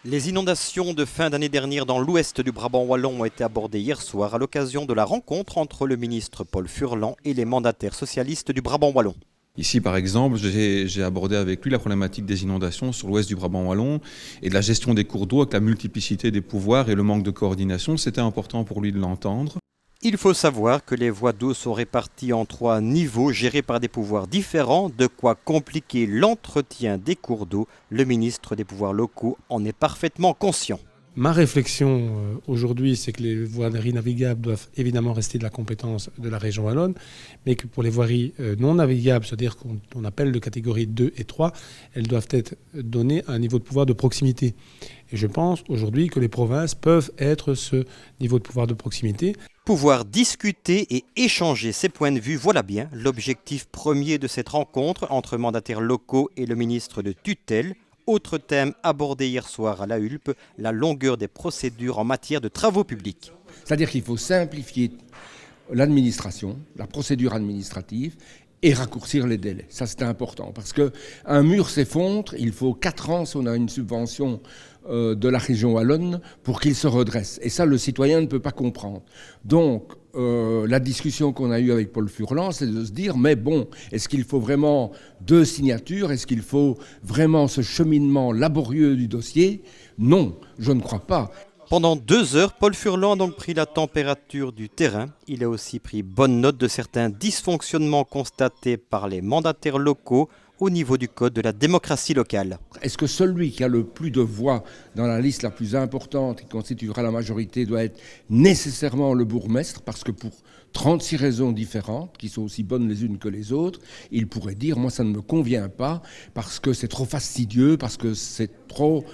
Les inondations de fin d'année dernière dans l'ouest du Brabant wallon ont été abordées hier soir à l'occasion de la rencontre entre le ministre Paul Furlan et les mandataires socialistes du Brabant wallon. Ici, par exemple, j'ai abordé avec lui la problématique des inondations sur l'ouest du Brabant wallon et de la gestion des cours d'eau avec la multiplicité des pouvoirs et le manque de coordination. C'était important pour lui de l'entendre. Il faut savoir que les voies d'eau sont réparties en 3 niveaux gérés par des pouvoirs différents, de quoi compliquer l'entretien des cours d'eau. Le ministre des pouvoirs locaux en est parfaitement conscient. Ma réflexion aujourd'hui, c'est que les voiries navigables doivent évidemment rester de la compétence de la région wallonne, mais que pour les voiries non navigables, c'est-à-dire qu'on appelle de catégorie 2 et 3, elles doivent être données à un niveau de pouvoir de proximité. Et je pense aujourd'hui que les provinces peuvent être ce niveau de pouvoir de proximité. Pouvoir discuter et échanger ses points de vue, voilà bien l'objectif premier de cette rencontre entre mandataires locaux et le ministre de tutelle. Autre thème abordé hier soir à la Hulpe, la longueur des procédures en matière de travaux publics. C'est-à-dire qu'il faut simplifier l'administration, la procédure administrative et raccourcir les délais. Ça, c'est important parce qu'un mur s'effondre, il faut 4 ans si on a une subvention de la région wallonne pour qu'il se redresse. Et ça, le citoyen ne peut pas comprendre. Donc, la discussion qu'on a eue avec Paul Furlan, c'est de se dire, mais bon, est-ce qu'il faut vraiment 2 signatures? Est-ce qu'il faut vraiment ce cheminement laborieux du dossier? Non, je ne crois pas. Pendant 2 heures, Paul Furlan a donc pris la température du terrain. Il a aussi pris bonne note de certains dysfonctionnements constatés par les mandataires locaux au niveau du code de la démocratie locale. Est-ce que celui qui a le plus de voix dans la liste la plus importante, qui constituera la majorité, doit être nécessairement le bourgmestre? Parce que pour 36 raisons différentes, qui sont aussi bonnes les unes que les autres, il pourrait dire « moi ça ne me convient pas, parce que c'est trop fastidieux, parce que c'est trop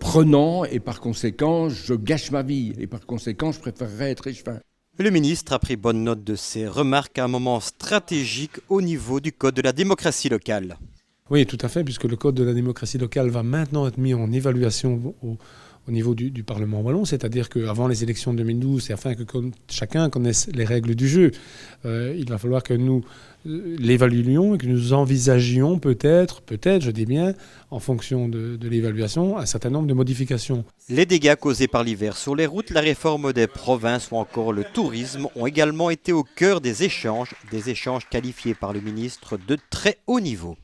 prenant, et par conséquent je gâche ma vie, et par conséquent je préférerais être échevin ». Le ministre a pris bonne note de ces remarques à un moment stratégique au niveau du code de la démocratie locale. Oui, tout à fait, puisque le code de la démocratie locale va maintenant être mis en évaluation au niveau du Parlement wallon, c'est-à-dire qu'avant les élections de 2012, et afin que chacun connaisse les règles du jeu, il va falloir que nous l'évaluions et que nous envisagions peut-être, je dis bien, en fonction de l'évaluation, un certain nombre de modifications. Les dégâts causés par l'hiver sur les routes, la réforme des provinces ou encore le tourisme ont également été au cœur des échanges qualifiés par le ministre de très haut niveau.